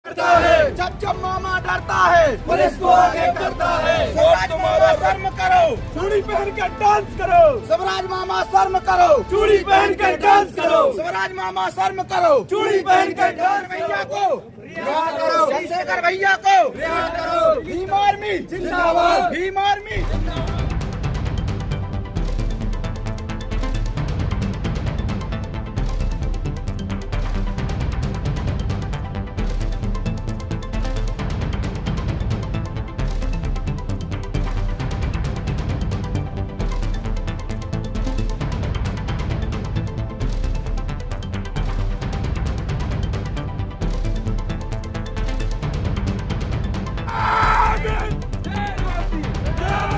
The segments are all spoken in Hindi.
जब जब मामा डरता है पुलिस को आगे करता है। स्वराज मामा शर्म करो, चूड़ी पहन कर डांस करो। स्वराज मामा शर्म करो, चूड़ी पहन कर डांस करो। स्वराज मामा शर्म करो, चूड़ी पहन कर डांस भैया को रिहा करो। चंद्रशेखर भैया को रिहा करो। भीम आर्मी जिंदाबाद, भीम आर्मी।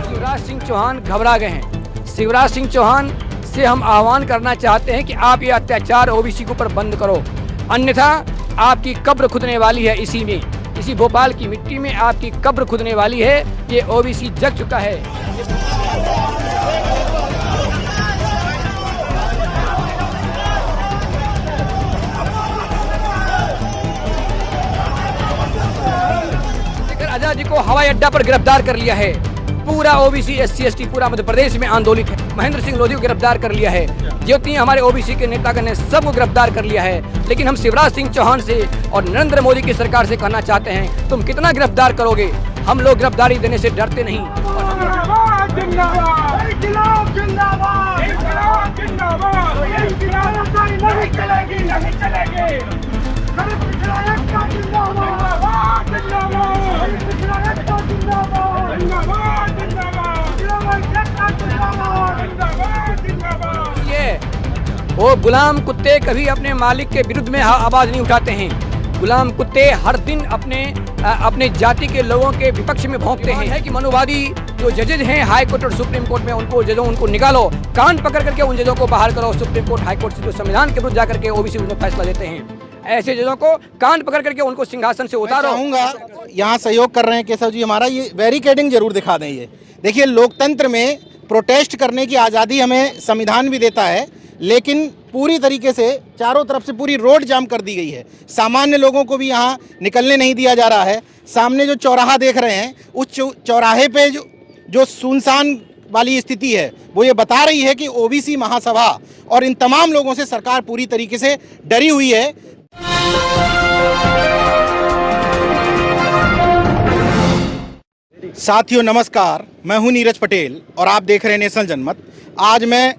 शिवराज सिंह चौहान घबरा गए हैं। शिवराज सिंह चौहान से हम आह्वान करना चाहते हैं कि आप ये अत्याचार ओबीसी के ऊपर बंद करो, अन्यथा आपकी कब्र खुदने वाली है। इसी में, इसी भोपाल की मिट्टी में आपकी कब्र खुदने वाली है। ये ओबीसी जग चुका है। आजाद जी को हवाई अड्डा पर गिरफ्तार कर लिया है। पूरा ओबीसी SC ST पूरा मध्य प्रदेश में आंदोलित है। महेंद्र सिंह लोधी को गिरफ्तार कर लिया है। जितनी हमारे ओबीसी के नेतागण ने सबको गिरफ्तार कर लिया है। लेकिन हम शिवराज सिंह चौहान से और नरेंद्र मोदी की सरकार से कहना चाहते हैं, तुम कितना गिरफ्तार करोगे? हम लोग गिरफ्तारी देने से डरते नहीं। वो गुलाम कुत्ते कभी अपने मालिक के विरुद्ध में आवाज नहीं उठाते हैं। गुलाम कुत्ते हर दिन अपने जाति के लोगों के विपक्ष में भौंकते हैं। है कि मनुवादी जो जजेज हैं हाई कोर्ट और सुप्रीम कोर्ट में, उनको निकालो, कान पकड़ करके उन जजों को बाहर करो। सुप्रीम कोर्ट, हाई कोर्ट से जो संविधान के विरुद्ध जाकर के ओबीसी में फैसला देते हैं, ऐसे जजों को कान पकड़ करके उनको सिंहासन से उतारो। यहाँ सहयोग कर रहे हैं केशव जी हमारा, ये बैरिकेडिंग जरूर दिखा दें। ये देखिए, लोकतंत्र में प्रोटेस्ट करने की आज़ादी हमें संविधान भी देता है, लेकिन पूरी तरीके से चारों तरफ से पूरी रोड जाम कर दी गई है। सामान्य लोगों को भी यहाँ निकलने नहीं दिया जा रहा है। सामने जो चौराहा देख रहे हैं, उस चौराहे पे जो सुनसान वाली स्थिति है, वो ये बता रही है कि ओबीसी महासभा और इन तमाम लोगों से सरकार पूरी तरीके से डरी हुई है। साथियों नमस्कार, मैं हूं नीरज पटेल और आप देख रहे हैं नेशनल जनमत। आज मैं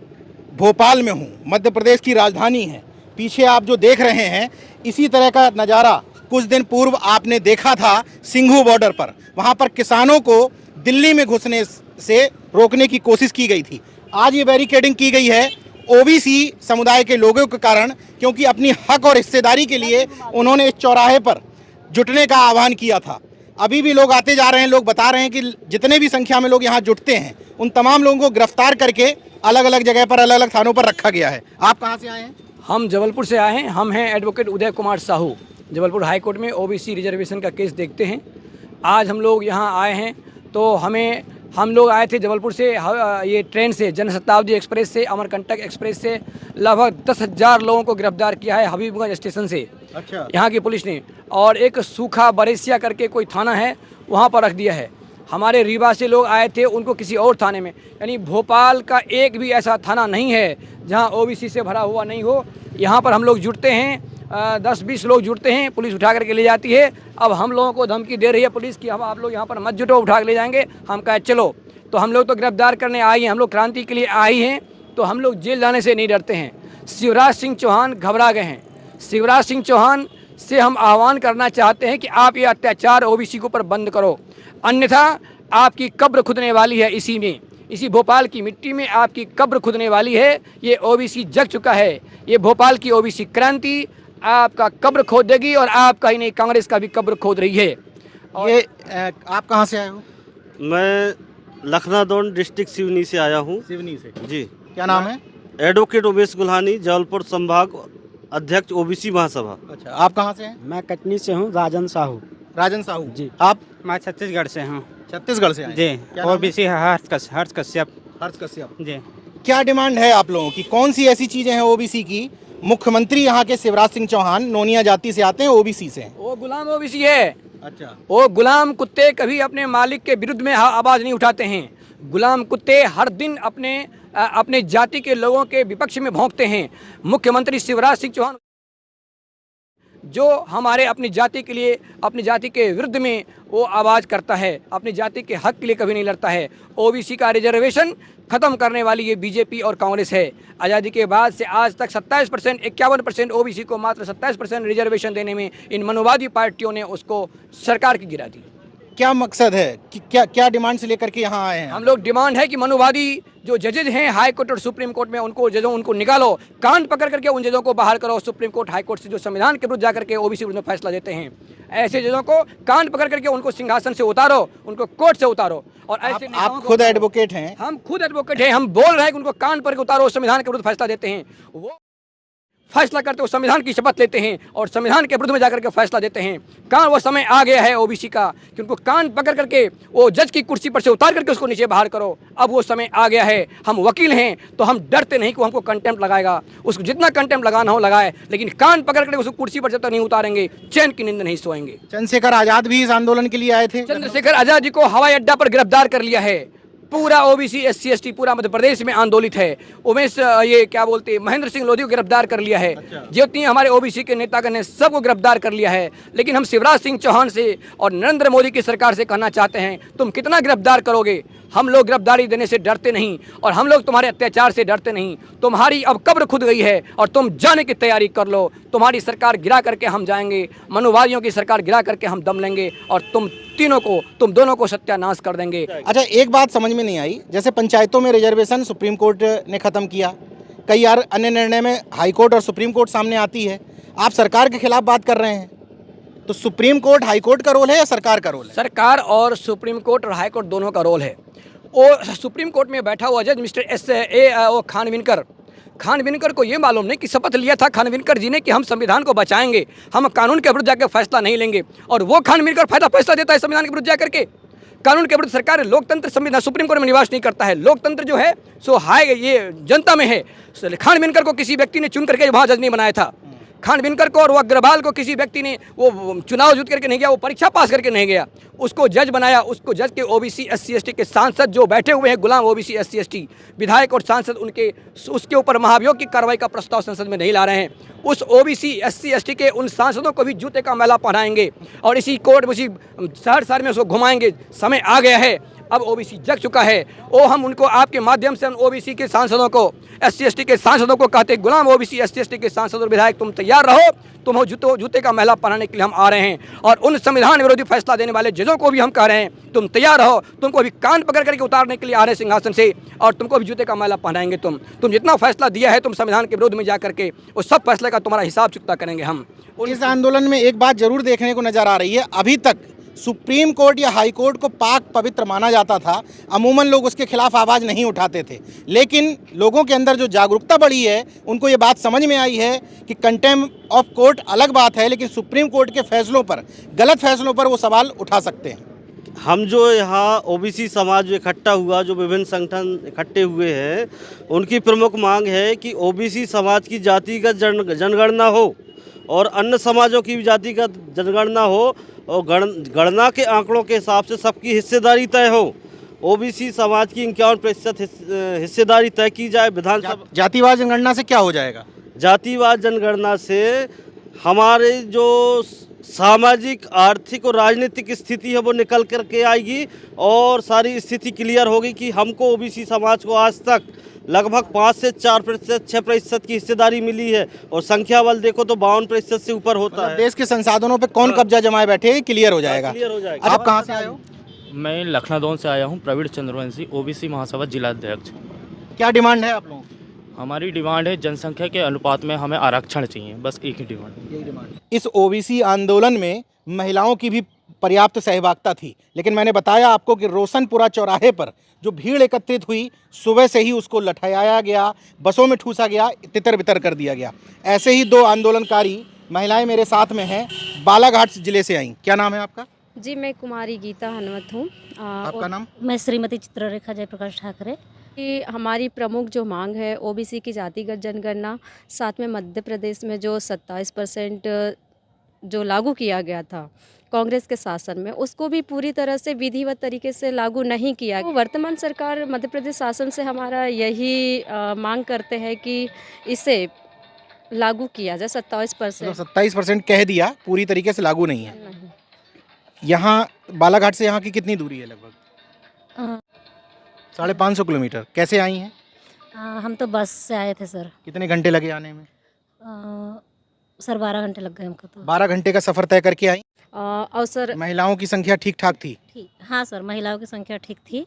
भोपाल में हूं, मध्य प्रदेश की राजधानी है। पीछे आप जो देख रहे हैं, इसी तरह का नज़ारा कुछ दिन पूर्व आपने देखा था सिंघू बॉर्डर पर। वहां पर किसानों को दिल्ली में घुसने से रोकने की कोशिश की गई थी। आज ये बैरिकेडिंग की गई है ओबीसी समुदाय के लोगों के कारण, क्योंकि अपनी हक और हिस्सेदारी के लिए उन्होंने इस चौराहे पर जुटने का आह्वान किया था। अभी भी लोग आते जा रहे हैं। लोग बता रहे हैं कि जितने भी संख्या में लोग यहाँ जुटते हैं, उन तमाम लोगों को गिरफ्तार करके अलग अलग जगह पर, अलग अलग थानों पर रखा गया है। आप कहाँ से आए हैं? हम जबलपुर से आए हैं। हम हैं advocate Uday Kumar Sahu. Jabalpur high court में ओबीसी रिजर्वेशन का केस देखते हैं। आज हम लोग यहाँ आए हैं, तो हम लोग आए थे जबलपुर से, ये ट्रेन से, जनशताब्दी एक्सप्रेस से, अमरकंटक एक्सप्रेस से लगभग 10,000 लोगों को गिरफ्तार किया है हबीबगंज स्टेशन से। अच्छा। यहाँ की पुलिस ने, और एक सूखा बरेसिया करके कोई थाना है, वहाँ पर रख दिया है। हमारे रीवा से लोग आए थे, उनको किसी और थाने में, यानी भोपाल का एक भी ऐसा थाना नहीं है जहाँ ओबीसी से भरा हुआ नहीं हो। यहाँ पर हम लोग जुटते हैं, 10-20 लोग जुटते हैं, पुलिस उठा करके ले जाती है। अब हम लोगों को धमकी दे रही है पुलिस कि हम आप लोग यहाँ पर मत जुटो, उठा के ले जाएंगे। हम कहे चलो, तो हम लोग तो गिरफ्तार करने आए हैं, हम लोग क्रांति के लिए आए हैं, तो हम लोग जेल जाने से नहीं डरते हैं। शिवराज सिंह चौहान घबरा गए हैं। शिवराज सिंह चौहान से हम आह्वान करना चाहते हैं कि आप ये अत्याचार ओबीसी के ऊपर बंद करो, अन्यथा आपकी कब्र खुदने वाली है। इसी में, इसी भोपाल की मिट्टी में आपकी कब्र खुदने वाली है। ये ओबीसी जग चुका है। ये भोपाल की ओबीसी क्रांति आपका कब्र खोद देगी, और आपका ही नहीं, कांग्रेस का भी कब्र खोद रही है। और ये आप कहाँ से आए हो? मैं लखनादौन डिस्ट्रिक्ट सिवनी से आया हूँ। सिवनी से जी। क्या नाम है? एडवोकेट उमेश गुल्हानी, जबलपुर संभाग अध्यक्ष ओबीसी महासभा। अच्छा, आप कहाँ से हैं? मैं कटनी से हूँ, राजन साहू। राजन साहू जी। आप? मैं छत्तीसगढ़ से हूँ। छत्तीसगढ़ से आए? जी। ओबीसी हर्ष कश्यप। हर्ष कश्यप। जी। क्या डिमांड है आप लोगों की? कौन सी ऐसी चीजें हैं ओबीसी की मुख्यमंत्री यहाँ के शिवराज सिंह चौहान नोनिया जाति से आते हैं, ओबीसी से हैं। वो गुलाम ओबीसी है। अच्छा, वो गुलाम कुत्ते कभी अपने मालिक के विरुद्ध में आवाज़ नहीं उठाते हैं। गुलाम कुत्ते हर दिन अपने जाति के लोगों के विपक्ष में भौंकते हैं। मुख्यमंत्री शिवराज सिंह चौहान जो हमारे अपनी जाति के लिए, अपनी जाति के विरुद्ध में वो आवाज़ करता है, अपनी जाति के हक के लिए कभी नहीं लड़ता है। ओबीसी का रिजर्वेशन ख़त्म करने वाली ये बीजेपी और कांग्रेस है। आज़ादी के बाद से आज तक 27%, 51% ओबीसी को मात्र 27% रिजर्वेशन देने में इन मनोवादी पार्टियों ने उसको सरकार की गिरा दी। क्या मकसद है कि क्या डिमांड से लेकर के यहाँ आए हैं? हम लोग डिमांड है कि मनोवादी जो जजेज हैं हाई कोर्ट और सुप्रीम कोर्ट में, उनको निकालो, कान पकड़ करके उन जजों को बाहर करो। सुप्रीम कोर्ट हाई कोर्ट से जो संविधान के विरुद्ध जाकर के ओबीसी विरुद्ध में फैसला देते हैं, ऐसे जजों को कान पकड़ करके उनको सिंहासन से उतारो, उनको कोर्ट से उतारो। और ऐसे आप खुद एडवोकेट हैं? हम खुद एडवोकेट हैं। हम बोल रहे हैं कि उनको कान पर उतारो, संविधान के विरुद्ध फैसला देते हैं। वो फैसला करते हो संविधान की शपथ लेते हैं और संविधान के विरुद्ध में जाकर के फैसला देते हैं। कान वो समय आ गया है ओबीसी का कि उनको कान पकड़ करके वो जज की कुर्सी पर से उतार करके उसको नीचे बाहर करो। अब वो समय आ गया है। हम वकील हैं तो हम डरते नहीं कि वो हमको कंटेम्प्ट लगाएगा। उसको जितना कंटेम्प्ट लगाना हो लगाए, लेकिन कान पकड़ करके उसको कुर्सी पर जब तक नहीं उतारेंगे चैन की नींद नहीं सोएंगे। चंद्रशेखर आजाद भी इस आंदोलन के लिए आए थे। चंद्रशेखर आजाद जी को हवाई अड्डा पर गिरफ्तार कर लिया है। पूरा ओबीसी SC ST पूरा मध्य प्रदेश में आंदोलित है। उमेश ये क्या बोलते हैं, महेंद्र सिंह लोधी को गिरफ्तार कर लिया है। जितनी हमारे ओबीसी के नेतागण ने सबको गिरफ्तार कर लिया है। लेकिन हम शिवराज सिंह चौहान से और नरेंद्र मोदी की सरकार से कहना चाहते हैं, तुम कितना गिरफ्तार करोगे? हम लोग गिरफ्तारी देने से डरते नहीं और हम लोग तुम्हारे अत्याचार से डरते नहीं। तुम्हारी अब कब्र खुद गई है और तुम जाने की तैयारी कर लो। तुम्हारी सरकार गिरा करके हम जाएंगे, मनोवादियों की सरकार गिरा करके हम दम लेंगे और तुम दोनों को सत्यानाश कर देंगे। अच्छा, एक बात समझ में नहीं आई, जैसे पंचायतों में रिजर्वेशन सुप्रीम कोर्ट ने ख़त्म किया, कई यार अन्य निर्णय में हाई कोर्ट और सुप्रीम कोर्ट सामने आती है, आप सरकार के खिलाफ बात कर रहे हैं, तो सुप्रीम कोर्ट हाई कोर्ट का रोल है या सरकार का रोल है? सरकार और सुप्रीम कोर्ट और हाई कोर्ट दोनों का रोल है। वो सुप्रीम कोर्ट में बैठा हुआ जज मिस्टर खानविलकर को ये मालूम नहीं कि शपथ लिया था खानविलकर जी ने कि हम संविधान को बचाएंगे, हम कानून के विरुद्ध जाकर फैसला नहीं लेंगे, और वो खानविलकर फैसला देता है संविधान के विरुद्ध जाकर के। कानून के विरुद्ध सरकार, लोकतंत्र संविधान सुप्रीम कोर्ट में निवास नहीं करता है। लोकतंत्र जो है सो हाई ये जनता में है। खानविलकर को किसी व्यक्ति ने चुन करके वहाँ जज नहीं बनाया था। खानविलकर को और वो अग्रवाल को किसी व्यक्ति ने वो चुनाव जीत करके नहीं गया, वो परीक्षा पास करके नहीं गया, उसको जज बनाया। उसको जज के ओबीसी SC ST के सांसद जो बैठे हुए हैं, गुलाम ओबीसी SC ST विधायक और सांसद, उसके ऊपर महाभियोग की कार्रवाई का प्रस्ताव संसद में नहीं ला रहे हैं। उस ओबीसी SC ST के उन सांसदों को भी जूते का मैला पहनाएंगे और इसी कोर्ट में, इसी शहर में उसको घुमाएंगे। समय आ गया है, अब ओबीसी जग चुका है। हम उनको आपके माध्यम से ओबीसी के सांसदों को, SC ST के सांसदों को कहते हैं, गुलाम ओबीसी SC ST के सांसद और विधायक तुम तैयार रहो, तुम जूते का मैला पहनाने के लिए हम आ रहे हैं। और उन संविधान विरोधी फैसला देने वाले जजों को भी हम कह रहे हैं तुम तैयार रहो, तुमको अभी कान पकड़ करके उतारने के लिए आ रहे हैं सिंहासन से, और तुमको भी जूते का मैला पहनाएंगे। तुम जितना फैसला दिया है, तुम संविधान के विरोध में जा करके उस सब फैसले का तुम्हारा हिसाब चुकता करेंगे हम। इस आंदोलन में एक बात जरूर देखने को नजर आ रही है, अभी तक सुप्रीम कोर्ट या हाई कोर्ट को पाक पवित्र माना जाता था, अमूमन लोग उसके खिलाफ आवाज़ नहीं उठाते थे, लेकिन लोगों के अंदर जो जागरूकता बढ़ी है, उनको ये बात समझ में आई है कि कंटेम्प्ट ऑफ कोर्ट अलग बात है, लेकिन सुप्रीम कोर्ट के फैसलों पर, गलत फैसलों पर वो सवाल उठा सकते हैं। हम जो यहाँ ओबीसी समाज जो इकट्ठा हुआ, जो विभिन्न संगठन इकट्ठे हुए हैं, उनकी प्रमुख मांग है कि ओबीसी समाज की जातिगत जनगणना हो और अन्य समाजों की भी जातिगत जनगणना हो और गणना के आंकड़ों के हिसाब से सबकी हिस्सेदारी तय हो। ओबीसी समाज की 51% हिस्सेदारी तय की जाए विधानसभा। जातिवाद जनगणना से क्या हो जाएगा? जातिवाद जनगणना से हमारे जो सामाजिक, आर्थिक और राजनीतिक स्थिति है वो निकल करके आएगी और सारी स्थिति क्लियर होगी कि हमको ओबीसी समाज को आज तक लगभग 5 से 4%, 6% की हिस्सेदारी मिली है और संख्या बल देखो तो 52% से ऊपर होता है। देश के संसाधनों पे कौन कब्जा जमाए बैठे, क्लियर हो जाएगा। क्लियर हो जाएगा। आप कहाँ से आए हो? मैं लखनऊ से आया हूँ, प्रवीण चंद्रवंशी, ओबीसी महासभा जिला अध्यक्ष। क्या डिमांड है आप लोगों की? हमारी डिमांड है जनसंख्या के अनुपात में हमें आरक्षण चाहिए, बस एक ही डिमांड। इस ओबीसी आंदोलन में महिलाओं की भी पर्याप्त सहभागिता थी, लेकिन मैंने बताया आपको कि रोशनपुरा चौराहे पर जो भीड़ एकत्रित हुई, सुबह से ही उसको लठयाया गया, बसों में ठूसा गया, तितर बितर कर दिया गया। ऐसे ही 2 आंदोलनकारी महिलाएं मेरे साथ में हैं, बालाघाट जिले से आई। क्या नाम है आपका? जी, मैं कुमारी गीता हनुमत हूँ। आपका नाम? मैं श्रीमती चित्ररेखा जयप्रकाश ठाकरे। कि हमारी प्रमुख जो मांग है ओबीसी की जातिगत जनगणना, साथ में मध्य प्रदेश में जो 27% जो लागू किया गया था कांग्रेस के शासन में, उसको भी पूरी तरह से विधिवत तरीके से लागू नहीं किया। तो वर्तमान सरकार मध्य प्रदेश शासन से हमारा यही मांग करते हैं कि इसे लागू किया जाए। 27% 27% कह दिया, पूरी तरीके से लागू नहीं है। नहीं। यहाँ बालाघाट से यहाँ की कितनी दूरी है लगभग? अ, 550 किलोमीटर। कैसे आई हैं? हम तो बस से आए थे सर। कितने घंटे लगे आने में? सर 12 घंटे लग गए हमको तो। 12 घंटे का सफ़र तय करके आई। और सर महिलाओं की संख्या ठीक ठाक थी, ठीक, हाँ सर, महिलाओं की संख्या ठीक थी।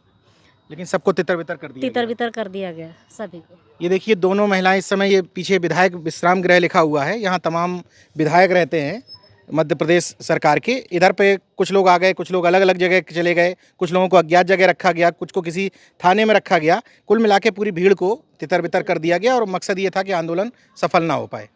लेकिन सबको तितर बितर कर दिया तितर गया। बितर कर दिया गया सभी को। ये देखिए दोनों महिलाएं इस समय, ये पीछे विधायक विश्राम गृह लिखा हुआ है, यहाँ तमाम विधायक रहते हैं मध्य प्रदेश सरकार के। इधर पे कुछ लोग आ गए, कुछ लोग अलग अलग जगह चले गए, कुछ लोगों को अज्ञात जगह रखा गया, कुछ को किसी थाने में रखा गया। कुल मिला के पूरी भीड़ को तितर बितर कर दिया गया और मकसद ये था कि आंदोलन सफल ना हो पाए।